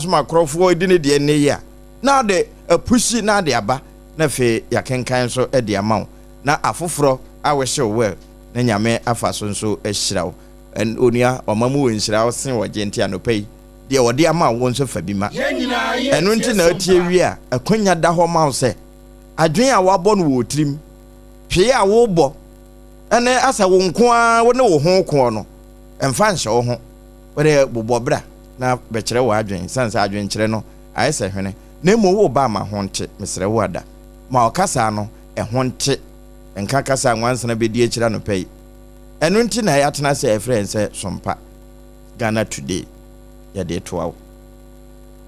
soma krofo edine de ne ya na de pushi na de aba na fe ya kenkan so e de amaw na afoforo awehye well na nyame afa so nso ehyirawo en onua omamu wonhyirawo sen wo genti anopai de wo de ama wo nso fa bi ma enu nti na atie wi a akonya da ho ma wo se adwen a wabɔ no wo trim hwe a wo bɔ ene asa wo nko a wo ne wo ho ko no emfa nhyɛ wo ho wo de bobɔ bra na bekyere wo adwen sansa adwen kyere no ayese hwene na emo wo ba ma ho nte mesere wo ada ma okasa no e ho nte enka kasa nwansana bedi akira no pɛi enu nti na ya tena se friend se sompa Ghana Today ya de toawo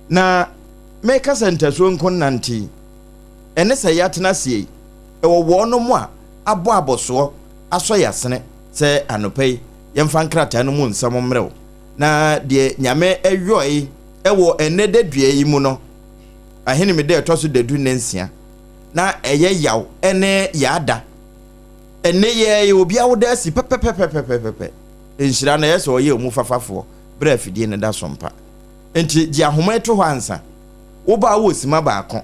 na me kasa ntaso nkon nanti ene se ya tena se e wo wono mu a abo aboso aso yasene se anopai yemfa nkrata no mu nsam mrew na de nyame ewoi ewo enede dua yi mu no ahene me de etoso dedu nensia na eye yaw ene yada ene ye obi awoda si pepepepepepepe enhyira na yeso oye mu fafafo bra afidie ne da sompa enti di ahoma eto ho ansa wo ba wo sima ba akon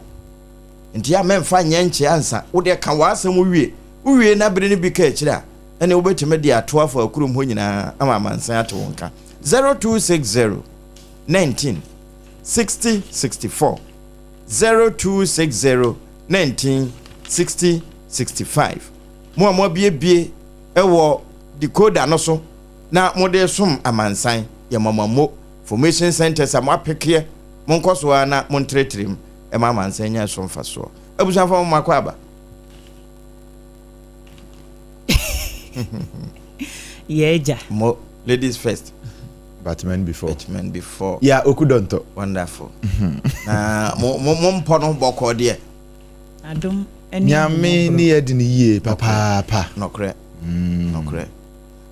enti ya memfa nyenche ansa wo de ka wasam wie na bere ne bi ka akira ene wo betime de ato afo akurum ho nyina ama mansan ato wonka 0260 19 60 64 0260 19 60 65 mo bie ewo decoder no so na mo de som amansan ya mamamo formation centers am apeke mo nkoso na mo ntretrim e ma amansan nya so mfaso abusan fa mo makwaba yeja mo ladies first Batman before yeah okudonto wonderful na mo mpono boko de adom nyame ni edini yie papa nokre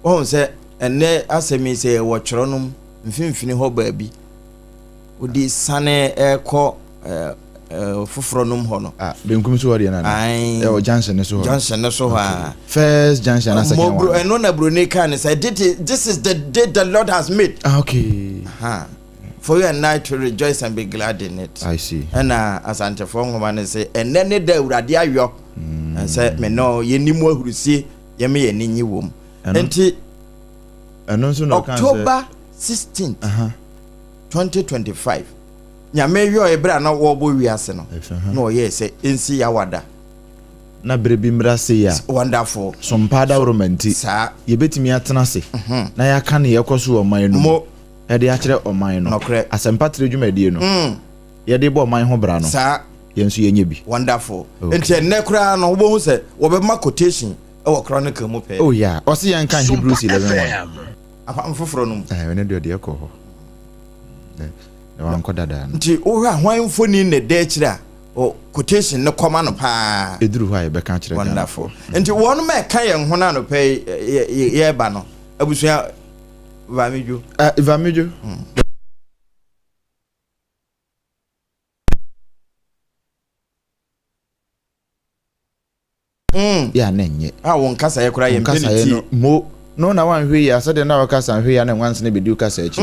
o se enne asemi se wo tworonom mfimfini ho baabi odi sane eko foforonom ho no benkum so wori na o Johnson ne so ha first Johnson na second one eno na brone kan say this is the day the Lord has made okay for you and I to rejoice and be glad in it. I see. And asante for ngoma say and then the urade ayo and say me no ye ni mu ahurusie ye me ye ni wom. Enti October 16th 2025 nyame yo ebra na wo bo wiase no no ye say ensi yawada na brebi mrase ya wonderful sompa da romanti sa ye betimi atena se na ya ka ne yekoso o man no e de akere o man no asempa tre dwumadie no ye de bo man ho bra no sa yensu yenye bi wonderful enti enne kura no wo bo hu se wo be ma quotation e wo chronicle mu pe oh yeah o se yan kan Hebrews 11:1 apa mfoforo no we ne de ko ho na wan ko dada nti wo hwa hwan mfoni ne de akira o quotation ne koma no pa eduru hwa ye be kan kire wonderful nti won me kan ye ho na no pe ye ba no abusua Vamijo. Vamijo. Ya nenye. Won kasa ye kura ye mpeliti. Mo no na wan hwe ya sade na wakasa hwe ya na wanse na bedi ukasa achi.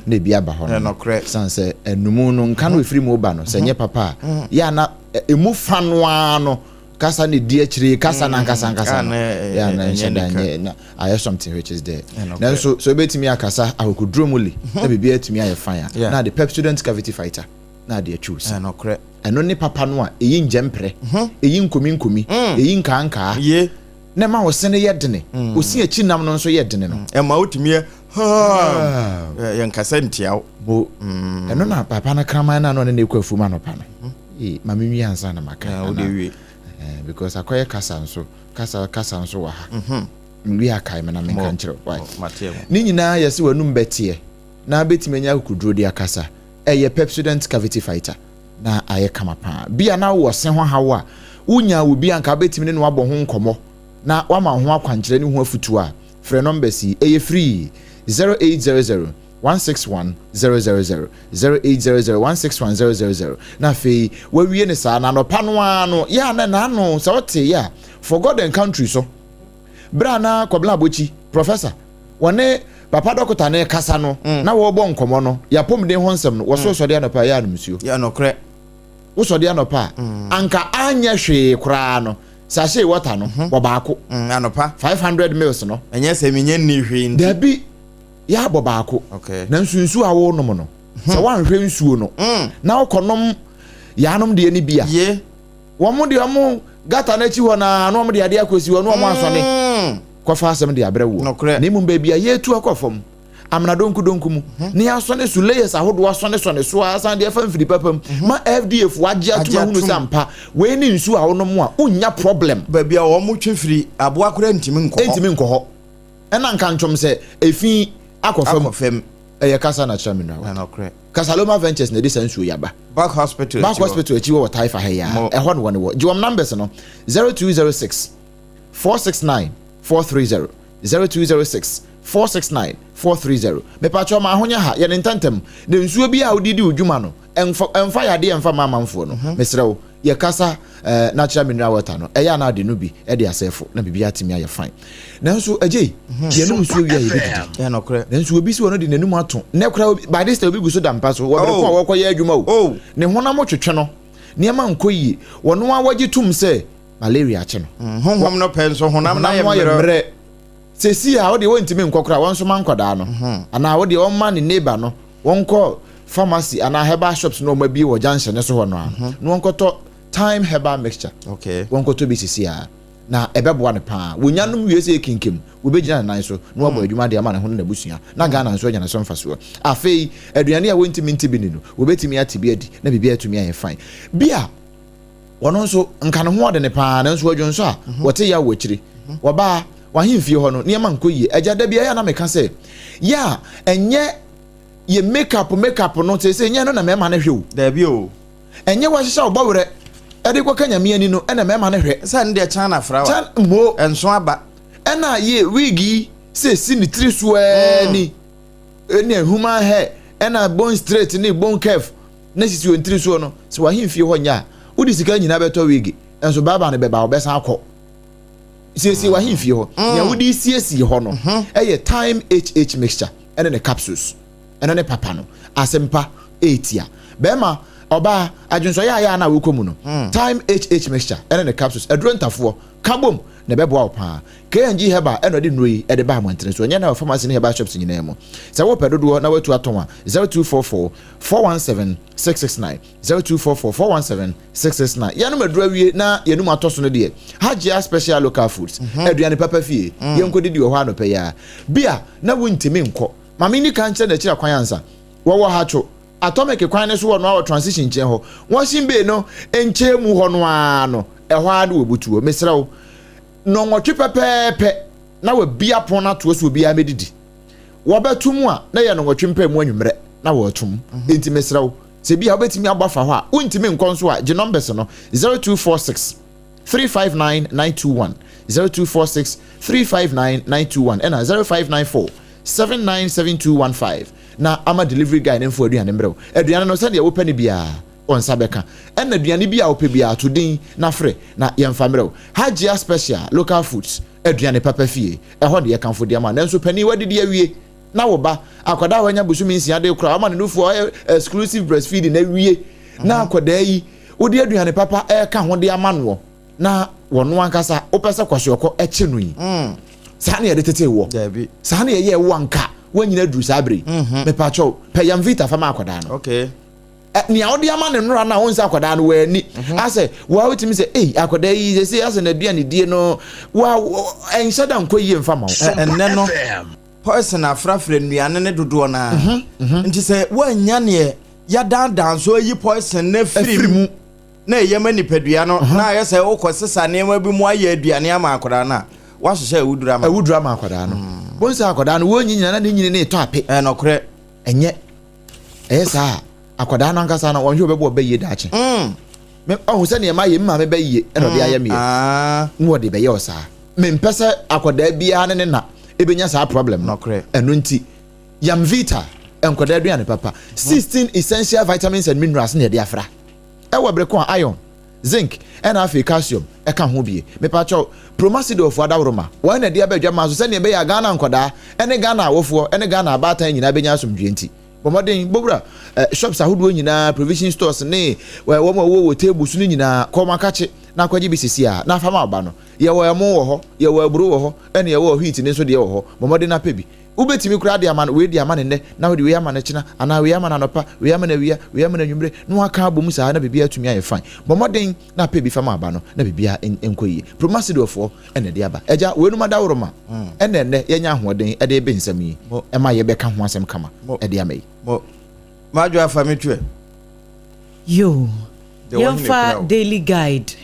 Na bia ba ho no. Sanse enumu no nka no efiri mo ba no senye papa. Ya na emu fanwa no kasa ne di akire kasa na nkasa ya na nshedanye na I something which is there na so betimi akasa akokudromuli na bibia etimi aye fire na the pep student cavity fighter na de choose no correct eno ne papa no a eyi njempre eyi nkomi eyi nkanka ye na ma wo sene ye dene osi achi nam no nso ye dene no e ma otimi ye nkasa ntiawo bo eno na papa na kraman na no ne kwafu ma no pa no mami wi ansa na maka odewie because akoye kasa nso wa ha mwi akai me na me kan kire why ni nyina yesi wanum betie na betimenya akuduro di akasa eye pepsodent cavity fighter na aye kamapa bia na wo se ho hawo a unya obi anka betimene no abɔ ho nkomo na wama ho akwankire ni ho afutu a frɛ number si eye free 0800 161 000 0800 161 000 na fe wawie ne sa na no panoa no ya na no sa wote ya for God and country so bra na kwabla bochi professor wone papa dokota ne kasa no na wo bo nkomo no ya pom de ho nsem no wo so de anopa ya anumsuo ya no kre wo so de anopa anka anya hwe kura no sachet water no wo baako anopa 500 mils no enye se menye ni hwe ndi da bi ya bo baako okay na nsunsu a wo nom no se wan hwe nsuo no na okonom ya nom de ni bia ye wo mo de mo gata na chi ho na no mo de ade akosi ho no mo asone kofa asem de abre wo na mu ba bia ye tu akofom amna donku mu ni asone su layers ahodo asone so asan de fa mfiri papam ma FDF waje atuma hunu sampa we ni nsu a wono mu a unya problem ba bia wo mo twefiri aboa kora ntimi nko ho ena nka ntwom se efi akofam eye kasa na chamina no kre Kasaloma Ventures na disa nsu yaba back hospital echi wo taifa he ya ehwo no wone wo jiwam numbers no 0206 469 430 0206 469 430 me pacho ma ahonya ha ye ntantem de nsuo bi a odidi odwuma no emfa yade emfa mamamfo no mesrewo ye kasa natural mineral water no eya na de no bi e de asefo na bibia timi aye fine nanso agye ye no nsuo wi aye bididi ya no kre nanso obi si wono de nanum ato ne kra by this time obi guso dampa so wo bere ko wo koye adwuma o ne honam twetwe no ne ma nkoyi wono awagi tum se malaria ache no honhom no penso honam na ye mere sesi a wo de wontimi nkokora won so man koda no ana wo de won ma ne neighbor no won ko pharmacy ana herbal shops no ma bi wo junction ne so ho no no won koto time herbal mixture okay won koto bi sesi a na ebeboa ne pa wonyanum wiese kinkim wo begina nan so no wo adwuma de ama ne ho na busua na Ghana nso anya ne so mfaso afei aduane a wontimi ntibi ni no wo betimi atibi adi na bibia atumi aye fine bia wono nso nka ne ho de ne pa na nso adwon so a wote ya wo akiri wo ba wahimfie ho no niema nkoyie agada bia ya na meka se ya enye ye makeup no te se enye no na mema na hwew da bi o enye wa hihya obawre ede kwa kanyame ani no ena mema na hwe sa nde China frawa chan mo enso aba ena ye wigi se si ni tiri so ni eni human hair ena bone straight ni bone curve na sisi on tiri so no se wahimfie ho nya udi sika nyina beto wigi enso baba ne beba obesa akọ sisi wahimfie ho ya wudi siesie ho no eye time HH mixture ene ne capsules ene ne papa no asempa 8 ya bema oba adwunso ya na wokomu no time HH mixture ene ne capsules edrontafo kabom ne bebo opa KNG heba eno de noi ede ba amontre so nya na pharmacy ne heba shops nyina mo se wo pedodo na watu aton a 0244 417 669 0244 417 669 yanu madura wie na yanu atoso no de Hajia special local foods aduane papa fie yenko didi wo ho anope ya bia na wontimi nko mama ni kan che na kira kwan ansa wo hacho atomic kwan ne so wo no transition chen ho won simbe no enche mu ho no ano eho ade obutuo mesrawo no nwotwe pepepe na we bia pon na to so bia medidi wo betum a na ye no nwotwe mpa mu anwumre na wo tum enti mesrawo se bia obetimi agbafa ho a wontimi nkonso a je numbers no 0246 359 921 0246 359 921 and 0594 797215 na ama delivery guy nemfo aduane mbrɛ aduane no sɛ de wo pɛ ne bia on sabeka and aduane bia wo pɛ bia to din na frɛ na yɛmfa mbrɛ Hajia special local foods aduane papa fie ɛhɔ de yɛkamfo de ama nanso pani wadidi awie na wo ba akwada wanya busumi nsia de kura ama ne nufo exclusive breastfeeding na wie na akwada yi wo de aduane papa ka ho de ama no na wono ankasa opese kwahweko eche no yi sa na ye tete wo sa na ye wo anka wanyina duru sabre me pacho payam vita fama akwada no okay ni awodi ama ne nura na wonsa akwada no wani ase wa wetimi se akwada yi se ase na dua ne die no wa enhyada nkoyi mfama enne no person afrafre nuane ne dodo na nti se wanya ne ya dan so yi person na free mu na yema nipadua no na ayese ukosesa nema bi mu aye aduane ama akoda na wahwehye awudura ma akoda no bonsa akoda no wonyinya na nyine ne to ape no kore enye esa akoda no ankasa na wonhwe obebo obaye dache me ohuse ne ma ye mma me baye e no de aye me no de baye osa me mpese akoda bia ne na ebenya sa problem no kore eno nti yam vita enkoda aduane papa 16 essential vitamins and minerals ne de afra ewa breko iron zinc and afi calcium eka ho bie me pa cho promacid of adaworoma why na dia badwa ma so se ne be ya Ghana nkoda ene Ghana awofo ene Ghana abatan nyina benya asomdwe nti bomoden bobura shops ahodo nyina provision stores ne wo table su nyina koma kache na kwaji bisisi a na fama aba no ye wo emo wo ho ye wo aburo wo ho ene ye wo heat ne so de wo ho bomoden na pebi ubetimi kura de amana we de amana ne na we de we amana china ana we amana nopa we amana wia we amana nwumre no aka abom sa na bibia atumi aye fine bomoden na pebi fama aba no na bibia enkoyi promacid of ene de aba eja we no madaworoma ene ne yenya ahoden e de be nsam yi e ma ye be ka ho asem kama e de amai majo afamitwe yo Yonfa daily guide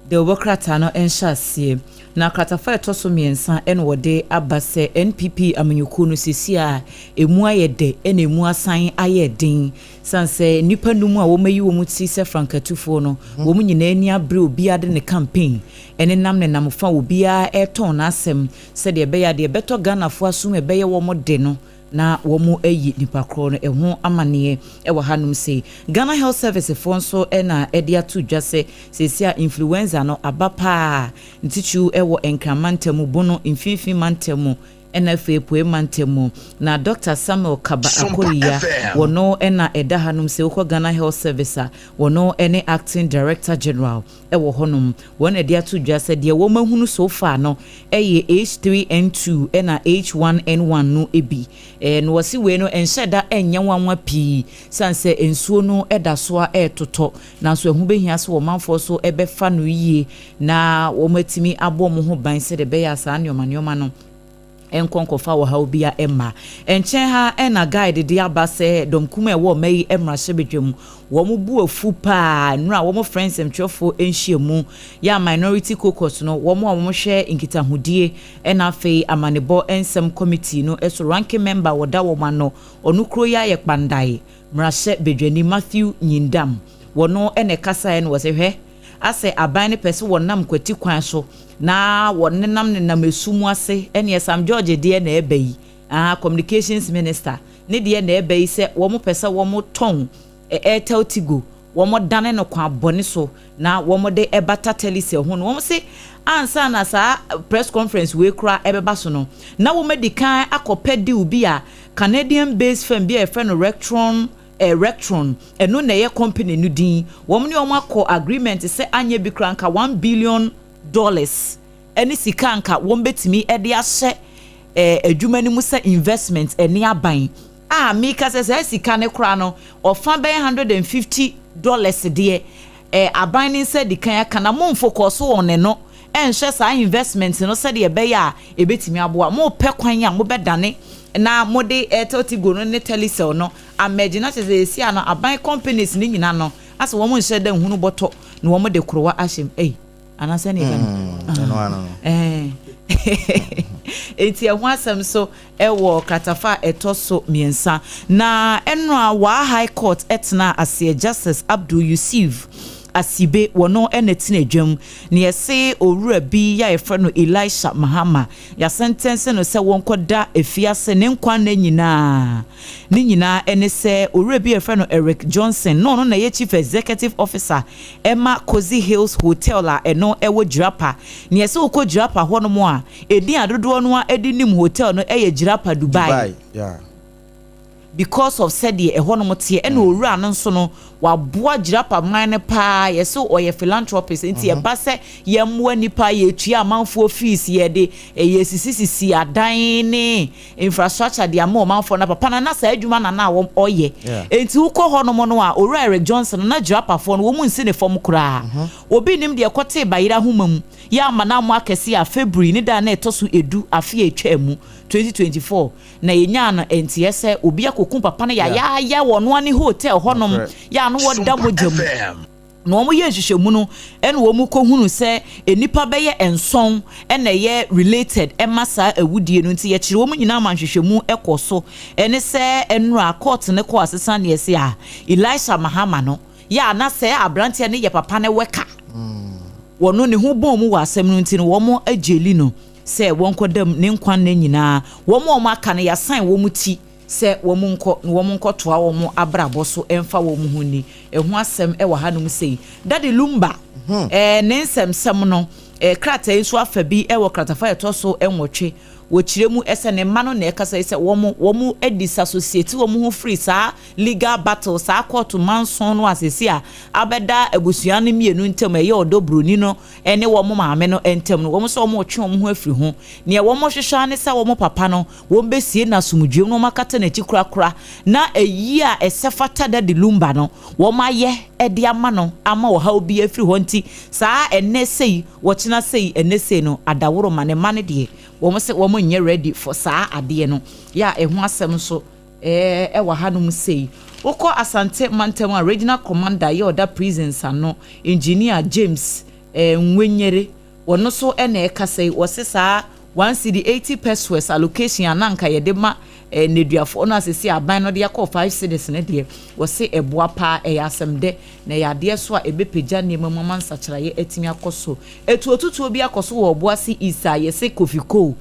the wokrata no enhyasie na kratafa etoso miensa en wode abase NPP amanyuku no sisia emu ayede en emu asan ayedin sanse nipa numu a wo mayi wo muti se frankatufo no wo munyina ani abre obi ade ne campaign ene nam ne namfa obi a eton na asem se de be ya de beto Ghana fo asum e be ye wo mode no na womu eyi nipa kro no eho amane e wa hanum sei Ghana Health Service fonso na edia to dwase sesia influenza no abapa ntichu ewo enkramantamu bono infifi mantamu NFA poe mantemu na Dr. Samuel Kaba Akoriya wono na eda hanum se ukọ Ghana Health Service wono ene acting director general ewo honum won edia to dwase de wo mahunu so far no eye H3N2 na H1N1 no ebi no wasi we no enhyeda enya wanwa pi sanse ensuo no eda so a etoto na so ehu behia so wo manfo so ebe fa no yie na wo matimi abo mo ho ban se de be ya sa anyoma no enkonkofa wo ha obia emma enchen ha na guide de abase domkume wo mai emra shebedwem wo mu bu afu pa nura wo mu friends emtwefo enhyiemu ya minority caucus no wo mu hwe nkitahudie na afei amanebo ensem committee no eso ranking member woda wo ma no onukro ya ye kpandai mrashe bedwani Matthew Nyindam wono ene kasa en wo se hwe ase aban ne pese wonam kwati kwan so na wonnenam ne nam esumu ase ene Sam George de na ebayi communications minister ne de na ebayi se wo mo pese wo mo ton Airtel Tigo wo mo dane no kwa bone so na wo mo de ebata telise ho no wo mo se ansa na sa press conference we kra ebeba so no na wo medikan akopedi ubi a Canadian based firm bi a friend Rectron eno na ye company no din wo mne o makọ agreement se anye bi kranka $1 billion eni sika anka wo betimi e de ahye adwuma ni mu se investment eni aban mi ka se sika ne kra no ofa be $150 de aban ni se dikan aka na mo focus on no enhye sa investment no se de be ya e betimi aboa mo pe kwan ya mo bedane na mode Airtel Tigo no ne telecell no amagina se si ana aban companies ni nyina no ase wo mo nhye da hunu boto na wo mo de krowa ahyem anase ne enti ehun asem so ewo kratafa etoso miensa na enra wa high court etna ase Justice Abdul Yusuf Asibe wono enetina dwam ne yese owura bi ya efre no Elisha Mahama ya sentence no se wonkoda efiase ne nkwa na nyina ene se owura bi efre no Eric Johnson no na ye chief executive officer Emma Cozy Hills Hotel la eno ewo Jirapa ne yese okọ Jirapa hono mo a edin adodo no a edinim hotel no eye Jirapa Dubai yeah. Because of said ye ehono motie ena owura no nso no waboa Jirapa man ne pa ye so oye philanthropist enti ye ba se ye mmoa nipa ye tua amanfo fees ye de ye sisi adan ne infrastructure de ama amanfo na papa na sa adwuma na wo oye enti ukọ hono mo no a owura Eric Johnson na Jirapa fo no wo mu nsi ne fom kura obi nim de kote bayira homam ya ama na mo akese a February ni da na etoso edu afi etwa mu 2024 na yenya na enti yese obi akokun papa na ya wono ani hotel honom ya no woda mojam no mo ye hwehwemu no en wo mu kohunu se enipa beye enson ena ye related emasa awudie no nti ye kire wo mu nyina ma hwehwemu ekoso ene se enra court ne ko asesa ne yese a Elisha Mahama no ya na se abrante ne ye papa ne weka wono ne ho bom mu wasem no nti no wo mo ageli no se wonkodam ne nkwan na nyina wo mo aka ne ya sign wo mu ti se womunko toa womu abrabo so emfa womu ho ni ehu asem e wa hanum sei Daddy Lumba nensem sem no krata enso afa bi e wo kratafa etoso enwotwe wo kiremu ese ne ma no na ekasa ise womu disassociate womu ho free sa legal battle sa court manson no asesi a abeda abusua no mienu ntem eye odobroni no ene womu maame no ntem no womu so womu otwe womu ho afiri ho ne womu hwehwa ne sa womu papa no womu besie na sumdwem no makata na chikura na eyi a esefata Daddy Lumba no womu aye edi ama no ama wo ha obi afiri ho nti sa enne sei wo china sei enne sei no adaworo mane mane de womu se womu nye ready for saa ade no ya ehu asem so wa hanum sei wokọ Asante Mantam a regional commander ye oda prisons ano engineer James Nwenyere wono so na ekasai wose saa 180 pesos allocation ananka ye de ma neduafo no asesi aban no de yakọ 5 cedis ne de wose eboa pa asem de na ya de so a ebepagya ne mamama nsachara ye atimi akoso etu otutu obi akoso wo oboase isa ye se kofiko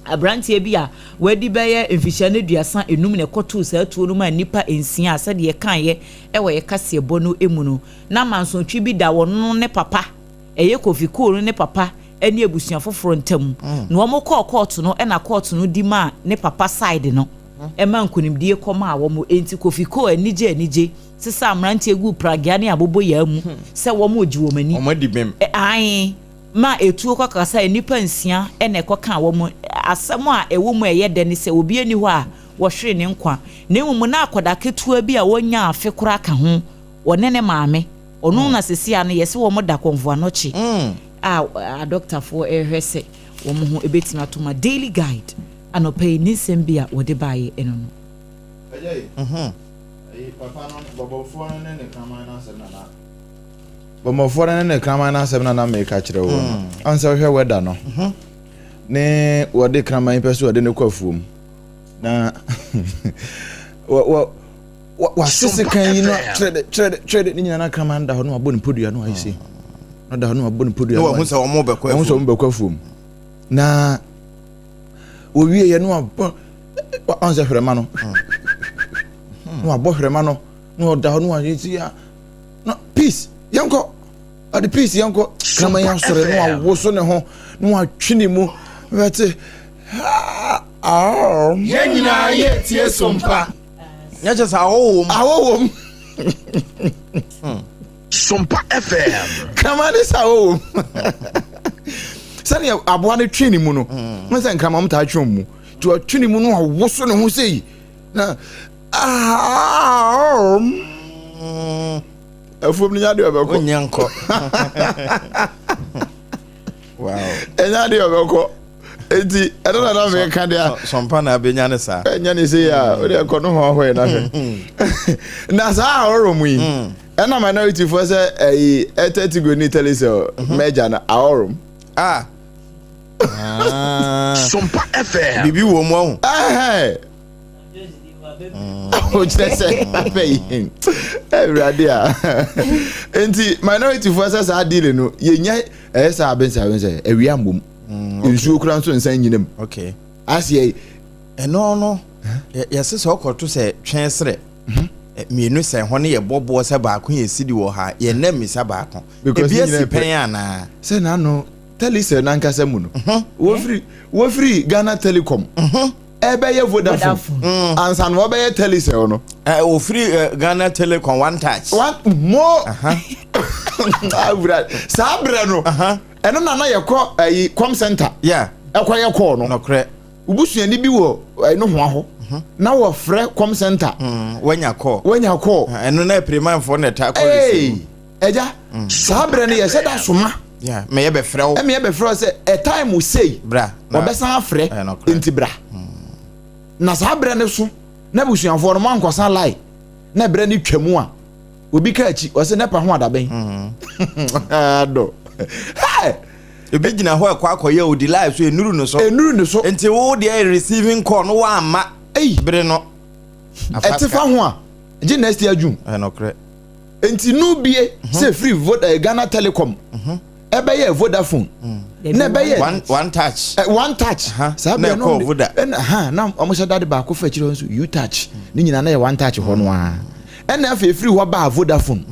abrantie bi a wadi beye mfihya ne duasan enum ne koto saa tuo no ma nipa ensia asa de ye kan ye ewe ye kase ebo no emu no na mansontwi bi da wono ne papa eye kofiko no ne papa eni ebusuan foforo ntam na wo mo court no na court no di ma ne papa side no e ma nkunimdie koma a wo mo enti kofiko anije sisa amrantie gu pragya ne abobo ya mu se wo mo oji wo mani o ma di bem ai ma etuo kwakasa enipa nsia ene ekoka wo mo asem a ewo mu eye de se obi ani ho a wo hwere ne nkwa na emu na akoda ketua bi a wonya afe kora ka ho wone ne maame onu na sesia no yese wo mo da konvo anochi a doctor for ehwese wo mo ho ebetima to ma daily guide anopai ni sembia wo de bae eno no papa no bobofo ne ne kama na asem na bobofo ne kama na asem na make kire wo ansa hwe weda no ne wode kraman peso wode ne kwafuom na wa sisi kan yi no trade ni nyina kraman da ho no abɔ ne podua no ayisi no da ho no abɔ ne podua no hu se wo mo bekwafuom na wo wie ye no abɔ ansa hwerema no no abɔ hwerema no no da ho no ayisi ya no peace yanko at the peace yanko kraman ya sore no awoso ne ho no atwene mu wete yanyina ye tie sompa nya just awowom Sompa FM come on this awowom sani aboa ne twene mu no mo se nkama mo ta twene mu to twene mu no awoso ne ho sei na afom nya de obeko onyanko wow enya de obeko enti adona na me ka dia sompa na abenya ne sa enya ne sei ya o de ko no ho ho na hwe na sa oromu yi ena minority for say eteti go ni tell say meja na aorum Sompa FM bibi wo mu ahu o jese apeyin everadia enti minority for say adile no yenya esa abensa ewia mbom nsuo kura nso nsan nyinem okay asie eno no yese so okoto se twensere mienu se ho ne ye bobo se ba ko ye sidi wo ha ye na misa ba ko ebi asi pen ana se na no telise na nkasa mu no wo free Ghana Telecom ebe ye Vodafone ansan wo be ye telise no o free Ghana Telecom one touch one more sabre no eno na ye ko com center yeah ekwa ye ko no nokre ubusuani bi wo eno ho aho na wo frɛ com center wanya call eno na prima for net call eja sabre no ye se da soma yeah me ye be frɛ wo me ye be frɛ se a time we say bra obesan afrɛ enti bra na sabre no so na busuanfo no man kwasa lai na bra ni twamu a obi ka achi o se nepa ho adaben do ebi gina ho ekwa akoye odi live so enuru no so enti wo dey receiving call no wa ama bere no etifa ho a gi next year June nokre enti no bie say free vote Ghana Telecom ebe ye Vodafone na ebe ye one touch sabe no Voda na omo dade ba ko fa chiro nso you touch ni nyina na ye one touch ho no a na fa free ho ba Vodafone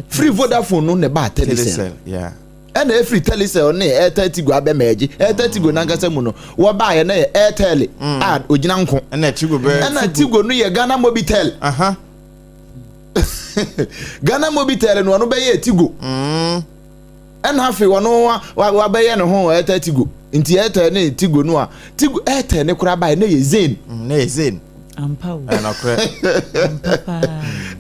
free Vodafone no ne ba Telecel yeah na free Telecel na Airtel Tigo abe meji Airtel Tigo na ngasa mu no wo ba ye na ye Airtel ogina nko na Tigo be na Tigo no ye Ghana Mobitel Ghana Mobitel no be ye Tigo na afi wono wa be ye ne ho Airtel Tigo nti Airtel na Tigo no a Tigo Airtel ne kura ba na ye Zen Ampaw. Na kura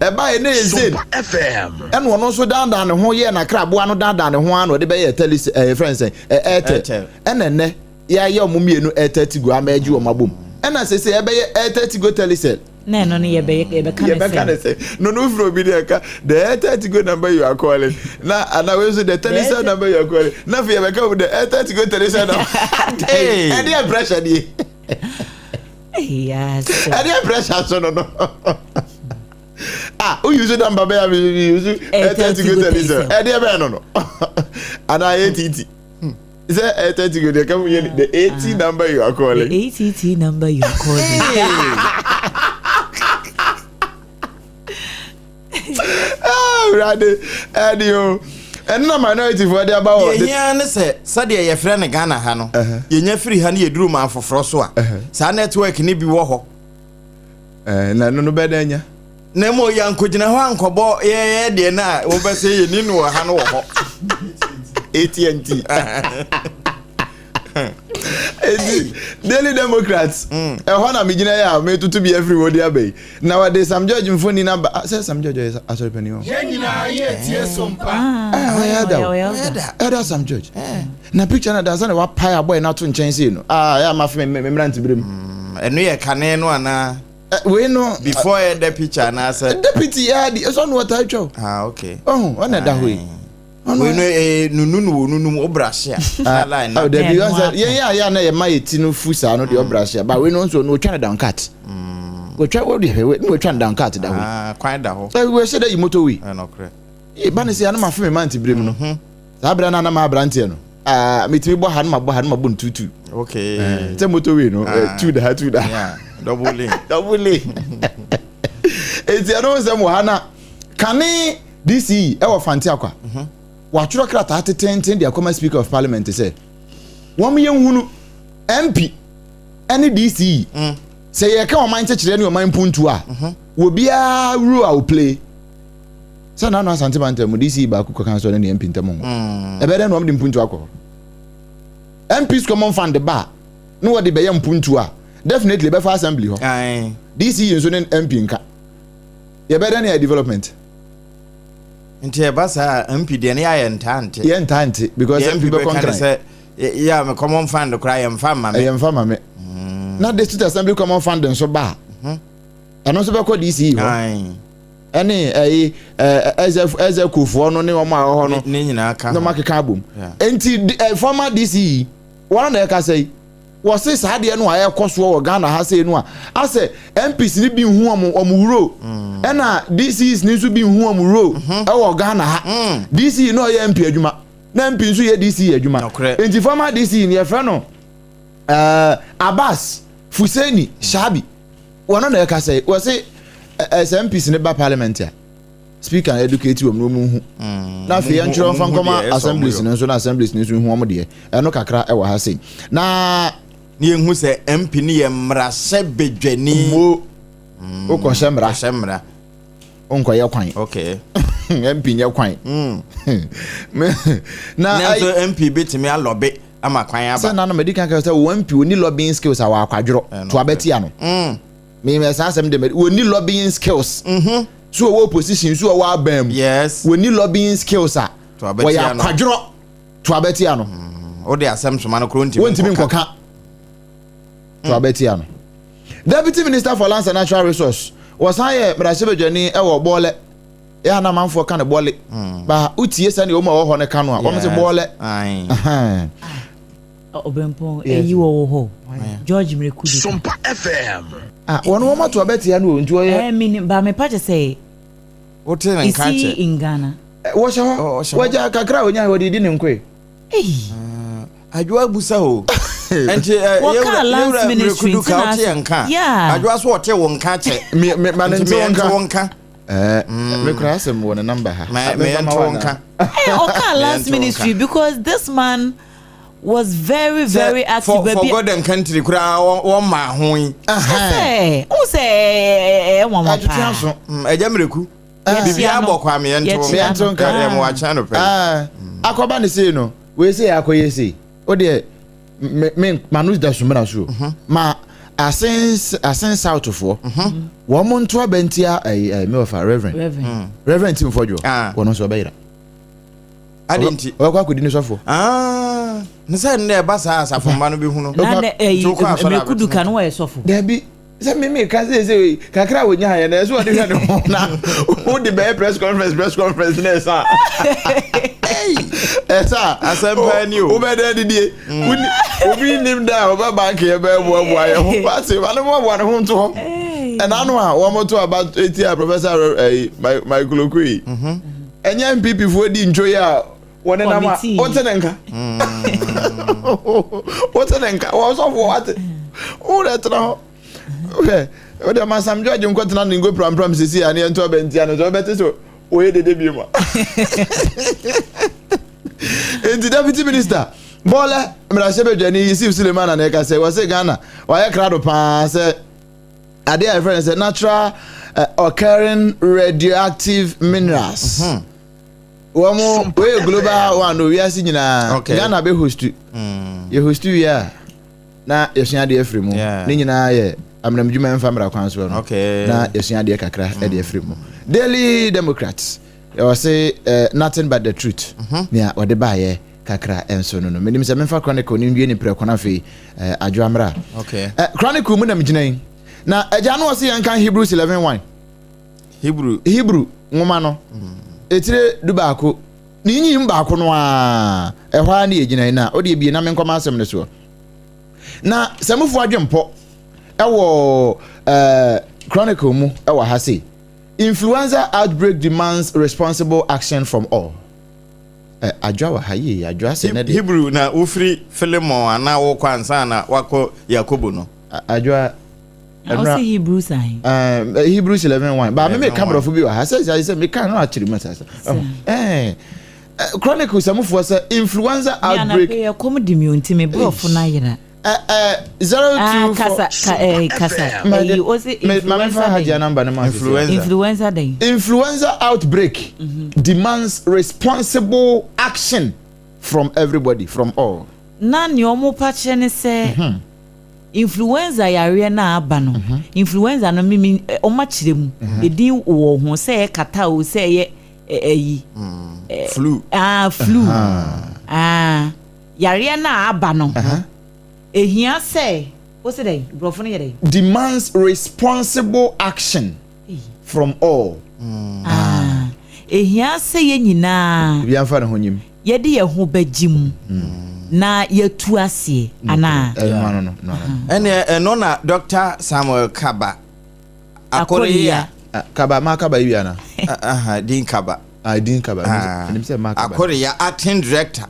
e ba ye na ye Zen FM en wono so dan ne ho ye na kraboa no dan ne ho ano de be ye Telis friends Airtel en ya ye omumienu Airtel Tigo amaji o mabom en na sese e be ye Airtel Tigo Telisel No, ye be can say. No, from Bidiaka. The Airtel Tigo number you are calling. Now, and I will say the Telecel number you are calling. Now, if you ever come with the Airtel Tigo Telecel number, any pressure, yes. Any pressure, so no. Who use the number? We use Airtel Tigo Telecel. Any no. And I ATT. Is that Airtel Tigo? They come with the 80 number you are calling. The ATT number you are calling. Rade adio enna minority for there about yeah ne say sade ye frɛ ne Ghana ha no ye nya free ha ne ye duru man foforo so a sa network ne bi wo ho na no bedanya na mo ya nkogina ho ankɔbɔ ye de na wo be say ye ni no ha no wo ho AT&T Daily Democrats na me gina ya me tutu bi everybody abey nowadays Sam George mfoni number say Sam George is asori pani o Yenyina ye tie sompa Ada Sam George na picture na da say wa pie boy na to nchen say no ya ma fe me mrant birem eno ye kane no ana we no before the picture na say deputy ya di so no water show okay na da hoy we no nunu obrahia line oh there because yeah na ye my ti no fusa no the obrahia but we no so no twa down cut we twa we twa down cut da ho kwan da ho we say that you motor we no kre e ba ne say na ma fe me man ti brem no sa bra na ma brante no me ti bo ha no ma bo ntutu okay say motor we no two da yeah double lane eti ano say mo ha na kane DC e wo fanti akwa watchro krata ateten the Akoma Speaker of Parliament say wom ye hunu MP any DC say ye ka o man chekire ne o man puntu a wo bia rule will play so na no asante banta mu DC ba ku kan so ne MP ntamo e be de no de puntu akọ MPs common fund the bar no wo de be ye puntu a definitely be for assembly ho DC so ne MP nka ye be de ne development nti e basa MP de ne ya ntante because MP be contract yeah me common fund cry am fama me na district assembly common fund nso ba eno so be ko DC ho ene eze kufuo no ne omo aho no ne nyina aka no makeka abom enti former DC one na ka say wo se saade no aye koso wo Ghana ha say no a ase MPs ni bi hu omuro ena DCs ni so bi hu omuro e wo Ghana ha DC no ye MP adwuma na MP nso ye DC adwuma enti former DC ni e fra no Abbas Fuseni Shabi wono na ka say wo se MPs ni ba parliament ya speaker educate wo mu hu na fe yan chiro fan koma assemblies ni so na assemblies ni so hu omo de eno kakra e wo ha say na ni ehu se MP ni ye mra se bedwani o ko semra onko ye kwan okay MP nye kwan na so MP betimi alobe ama kwan aba se na no medical ka say MP oni lobbying skills awa akwadworo to abeti ano me say asem de oni lobbying skills so wo position so wo abam yes oni lobbying skills a to abeti ano wo akwadworo to abeti ano o de asem so man ko ntimi nkoka to abeti ano Deputy Minister for Lands and Natural Resource was high Brasebejani e wo bole ya na manfo kan bole ba utie sane o ma wo ho ne kanu a wo se bole Obrempong eyi wo ho George Mrekudu Sompa FM wono wo to abeti ano nti o ye mini ba me pa say o te na in Ghana Waja kakra onya wodi di nkwe. Adwoa busa ho. Enti last ministry ka tie nka. Adwoa so wote won ka che. Me manenti wonka. Me kura asem won number ha. Me wonka. Oka last ministry because this man was very active for God and country kura won ma ho yi. Who say won ma pa. Ejamreku. Bibia bokwa me ento nka mo wa cha no pe. Akoba ne sei no. We say akoye sei. O de me manus da sumra so. Ma asen south for. Wo mo nto abentia me of Reverend Tim Fojo. Wono so beira. Adenti. O kwa kudi ni sofo. Nse nne ba sa asafomba no bi hu no. Na me kuduka no we sofo. Debi se me ka se kakra wonya ha na so de hwe no na who the press conference na esa. Esa asempa ni o. Wo be de die. Obi nim da oba bank ye be boa ye ho pase ba no boa no ho nto ho. And anu a wo mo to about 80 professor Michael Okui. Enya MPP fo di njoye a wona na ma otenenka. Otenenka wo so fo what. O le tra. Okay. O de ma Sam George nko tena ngo pram sisi ani ento bentia no so beti so o ye de bi ma. And the deputy minister Bola Mrashebe Jani Yusuf Suleiman and Eka say was Ghana why crowd pa say ade a friend say natural occurring radioactive minerals. Womo we global one we are seeing na Ghana be host you host ya na yesua de afri mu ni nyina ye amram djuma enfamra kwan so no na yesua de kakra e de afri mu Daily Democrats I say nothing but the truth. Yeah, or the buyer kakra enso no. Menim se memfa chronicle ni wie ni prekona fe adwamra. Okay. Chronicle mu na mginan. Na agya no wose yankan Hebrews 11:1. Hebrew ngoma no. Etire dubaako. Ni nyim baako no a ehwa na yeginan na odi ebie na menkoma asem ne so. Na samufo adwempo ewo chronicle mu ewo ha sei. Influenza outbreak demands responsible action from all. Adwa hayi adwa se na Hebrew na ufri Philemon ana wo kwansa na wako Yakobo no. Adwa I see Hebrews sign. Hebrews 11:1. Ba me camera fo bi wa ha say me kan no akiri masa. Chronicles amufo say influenza outbreak. Ya kom di mi onti me brofo na yira. 024 kasa influenza outbreak demands responsible action from everybody, from all. Na ni omo pa che ne se influenza yare na aba no influenza no mimi oma kire mu edin wo ho se kata o se ye flu flu yare na aba no ehia say what's it brofo no yere demands responsible action from all. Ehia say ye nyina bi amfa ne honyim ye de ye ho bagim na ye tu ase ana no eno na Dr. Samuel Kaba Akoriya Kaba yiana Din Kaba Din Kaba nim say Makaba Akoriya acting director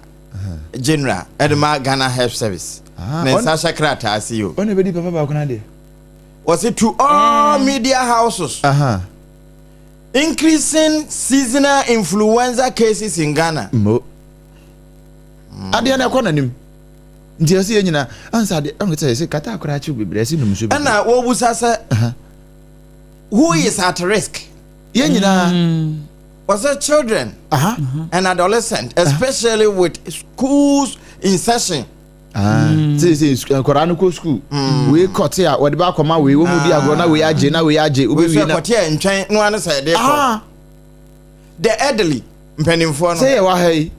general Edema Ghana Health Service. Sasha Krata as you. Only be papa ba kuna de. Was it to all media houses? Increasing seasonal influenza cases in Ghana. Mo. Ade na kwa nanim. Nti ase yenyina ansa de say kata akora chi bebre si num so be. Na wo busa say who is at risk? Yenyina was it children and adolescents, especially with schools in session. Say Quran ko school we cut here we ba koma we wo mu bi agro na we age obi wi na cut here ntwen no an say dey the elderly mpanimfo no say wa hey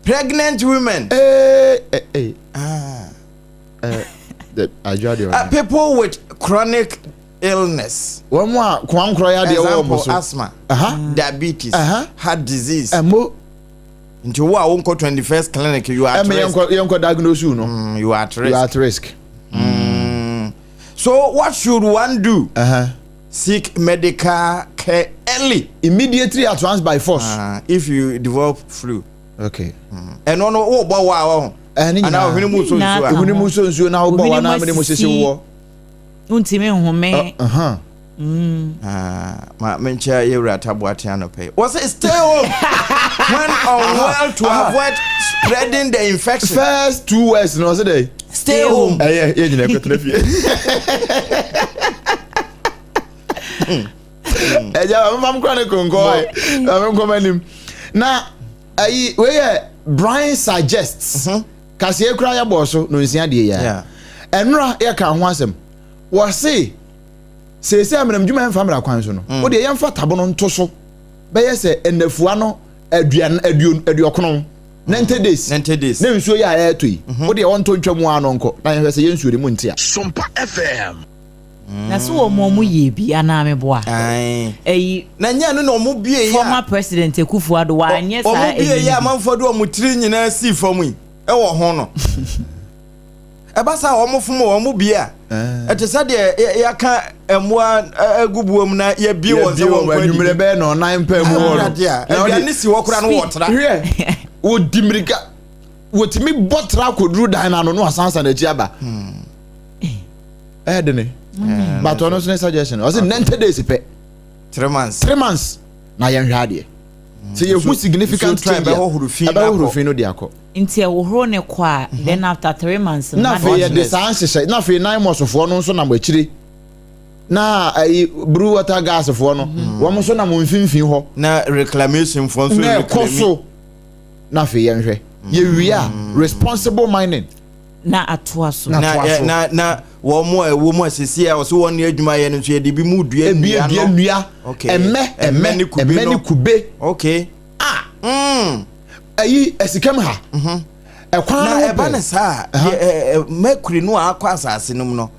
pregnant women people with chronic illness one more kwankro ya de wo asthma diabetes heart disease into who are 21st clinic you are at risk. You diagnose you no. You are at risk. You are at risk. So what should one do? Seek medical care early. Immediately at once by force. If you develop flu. Okay. And no, oh, wow. And now, when you now, Untime home. My mencha you ratabuatiano pay. Was it stay home when unwell to avoid spreading the infection? First 2 words, no, say stay home. Yeah, you never could have. I'm going to go. I'm coming. Now, where Brian suggests, Cassie cry a bosso, no, is the idea. And Ra, I can't want them. Was say I'm a human family. What the young fat tabonon toso. By say, and the fuano, Edioconon. 90 days. Then so ya air to what they want to jam one uncle. I have a yes with the Muntia. Sompa FM. That's what Momu ye be an army boy. A Nanya no mobile former president Kufu Adwoa, and yes, I am for do mutrin in a sea for me. Oh, honor. Abasa almost from Mobia. At a Sadia, ya can't a good woman, ye be was when you may no 9 per more. And this walk around water. Would Dimrica would me botra could do dine on no sans and a jabba. But on no suggestion. Was it 90 days? 3 months. 3 months. Now you're ready. So you're significant time about Rufino Diaco. Into a Horone qua, then after 3 months. Nothing, this answer said, nothing 9 months of one, so number 3. Na brew water gas of one. One so number 15. Na reclamation for so. Nothing, we are responsible mining. Na atwaso. Na one more see I was 1 year my energy de be mood okay. Many kube. Okay. Ayi esikam ha. E kwan na e ba ne sa mercury no akwa asase no no.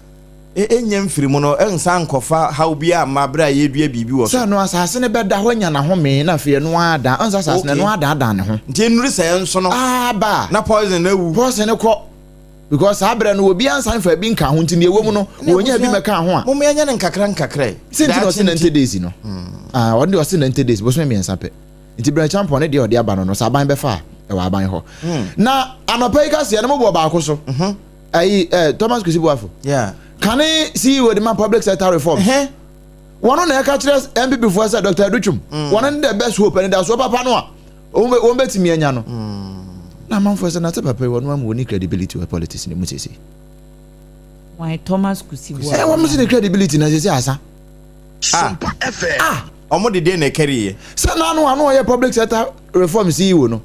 Enyem firi mu no ensa nkofa how bia mabra ye dua bibi wo so no asase ne beda ho nya na ho me na fe no ada ensa asase ne no ada ne ho nti enuri se enso no ba na poison na wu poison ne ko because abra no obi ansan fa bi nka ho nti ne ewo mu no wonya bi meka ho a mo me anya ne nkakra sinti no se 90 days no won de o se 90 days bo so me ensa pe nti bra champion ne de o de aba no sa ban be fa e wa ban ho na anopai ka se ne mo bo ba ko so ayi Thomas Kusibuafo can I see with the public sector reforms? One on the catchers MP before said Dr. Duchum. One of the best hope and that's what Papa Noah. Won't bet me and Yano. Now, man, for another paper, one will need credibility to a politician in Musisi. Why Thomas Kusibuafo? I want the credibility in Azasa. Sompa FM. Omo de na carry. So now I know your public sector reform CEO no.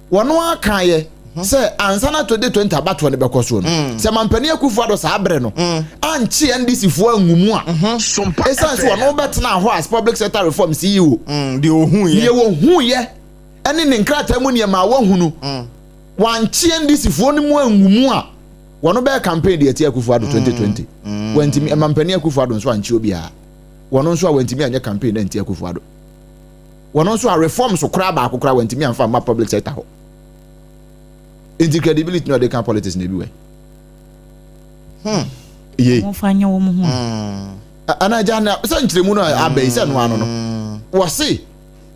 One more can say ansana 2020 abatwa ne bekoso no se mampani akufu ado sa abre no anchi NDC fo angumu a sompa essence no betna ho as public sector reform CEO de ohun ye ene ne nkrata mu ne ma wahunu wanchi NDC fo no mu angumu a wono be campaign de ati akufu ado 2020 wantimi mampani akufu ado so anchi obi a wono so wantimi anya campaign anti akufu ado wono so a reform so kra ba akokra wantimi amfa ma public sector ho into credibility no they can politics na everywhere Mufanya wo mu ana jana so ntiremu no abai se no ano no wo se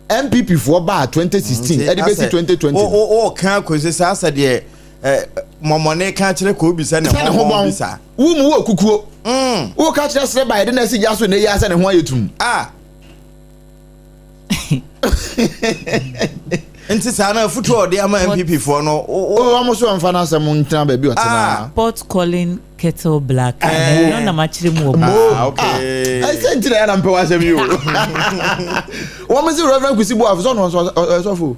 MPP for ba 2016 edibesi 2020 kan kwese sa de momone kan kire ko bisa ne ho bisa wo mu wo kukuo wo ka kire sre ba de na si jaso ne ya se ne ho ayetum Nti sana futu de ama MPP for no amoso amfa na asem ntina ba bi otena pot calling kettle black no na machire mu okay I said ntina na mpe wasem yo wo mo si Reverend Kusibuafo so fu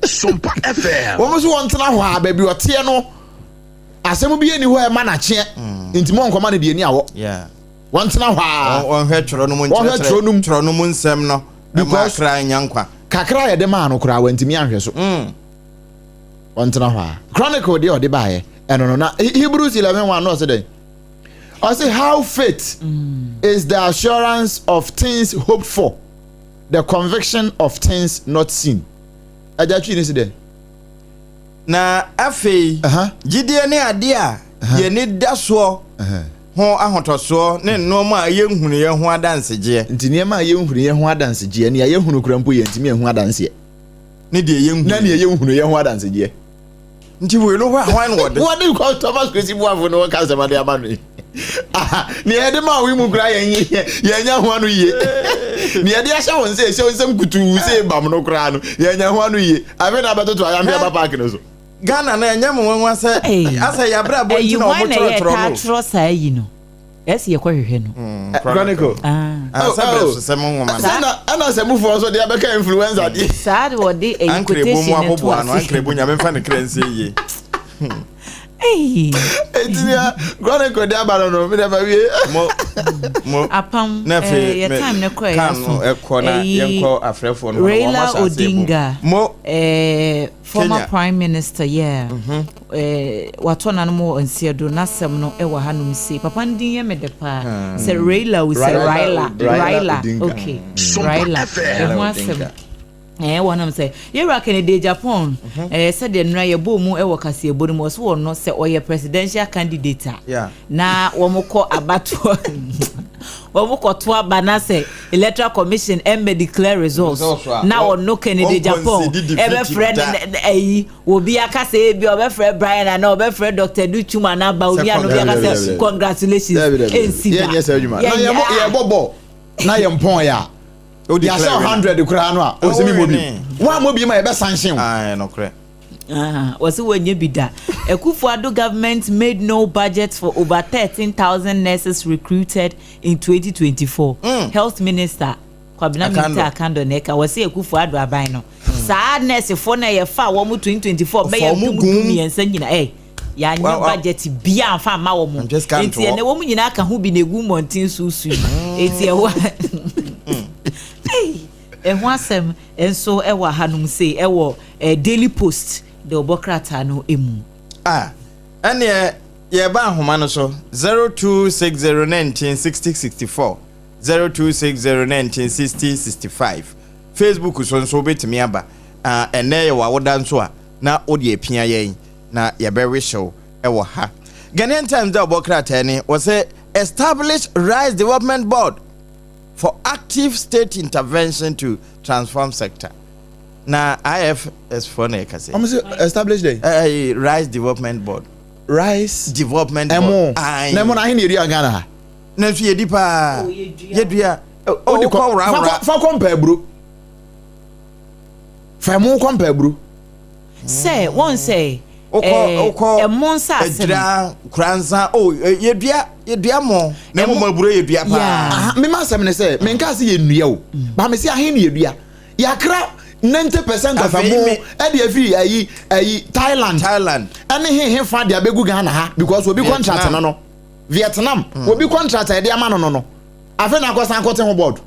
Sompa FM wo mo si won tena ho a ba bi ote no asem bi eni ho e ma na che nti mo nkoma na de ani awo won tena ho a won hwe tworo no mo tworo no mo nsem no because cry nyankwa kakra ye de ma no kura wantimi ahwe so ontena hwa chronicle de ode baaye eno no na Hebrews 11:1 no say den I say how faith is the assurance of things hoped for, the conviction of things not seen. Ajatwi ni say na afei gidie ne ade a ye ni daso ho ahotoso ne nneoma yehunu ye ho adansegye nti nneema yehunu ye ho adansegye ne yehunu kurampo ye ntimi ho adanse ne de yehunu na ne yehunu ye ho adansegye nti we lo hwan word what do you call Thomas Kwesi Boafo no ka se ma de amanu ne yede ma wi mu kura ye nya ho anu ye ne yede ahya won se nsem kutu se bam no kura no ye nya ho anu ye ave na betoto ayambe ba park no so Ghana na enya mo nwa se asa ya bra bo nti na o mo trotro no tro sa yi no esi ye kwahwehwe no Chronicle asa se mo nwa na ana se mu fo so de abeka influencer di sa de wo de quotation ne to ankre bo nya me fa ne krense ye Etinia Chronicle de abaro no me never wie mo apam your time ne kwa ya so ekona yenko afrefo no Raila Odinga mo former prime minister watona no mo nsiedo nasem no e wa hanum se papa ndin ye medepa se Raila we say Raila okay Raila wanam say yera Kennedy Japan said the nra ye bo mu e wo kase ebodu mo so no say oye presidential candidate na wo moko abato wo moko to abana say electoral commission embe declare results na wo no Kennedy Japan e be friend wo bi aka say bi obe friend Brian na obe friend Dr. Duchuma na ba obi anu bi aka say congratulations yes na ye bobo na ye mpon ya ya say 100 kura no a o se mi mobi wa mobi ma e be sanction no kre was wenye bida Akufo-Addo government made no budget for over 13,000 nurses recruited in 2024 health minister Kwabena Minta Akando neka wase Akufo-Addo aban no saa nurse fo na ye fa wo mu 2024 be ye mu miensa nyina ya nya budget bia amfa ma wo mu enti ene wo mu nyina aka ho bi na egu montin susu enti e wa ho asem enso e wa hanum sei e wo Daily Post the Obokrata no emu ene ye ba ahoma no so 0260196064 0260196065 Facebook so betimi aba ene ye wa woda nso a na odi epia yen na ye be wishow e wo ha Ghanaian Times the Obokrata ni was establish Rice Development Board for active state intervention to transform sector. Na IFS for na kase. Establish the Rice Development Board. Rice Development Board. Na mo na hin eri Ghana ha. Na so yedi pa. Yedua. O di ko ra. Fa kompa bro. Fa mo kompa bro. Say one say e monsa edra kranza yedua mo na mo maburo yedua pa me ma sem ne say me nka se yenua o ba me se ahen ne yedua yakra 90% of amo e de afi ayi Thailand ene he fa de abegu Ghana ha because obi contract no Vietnam obi contract e de ama no afi na akosan akote ho board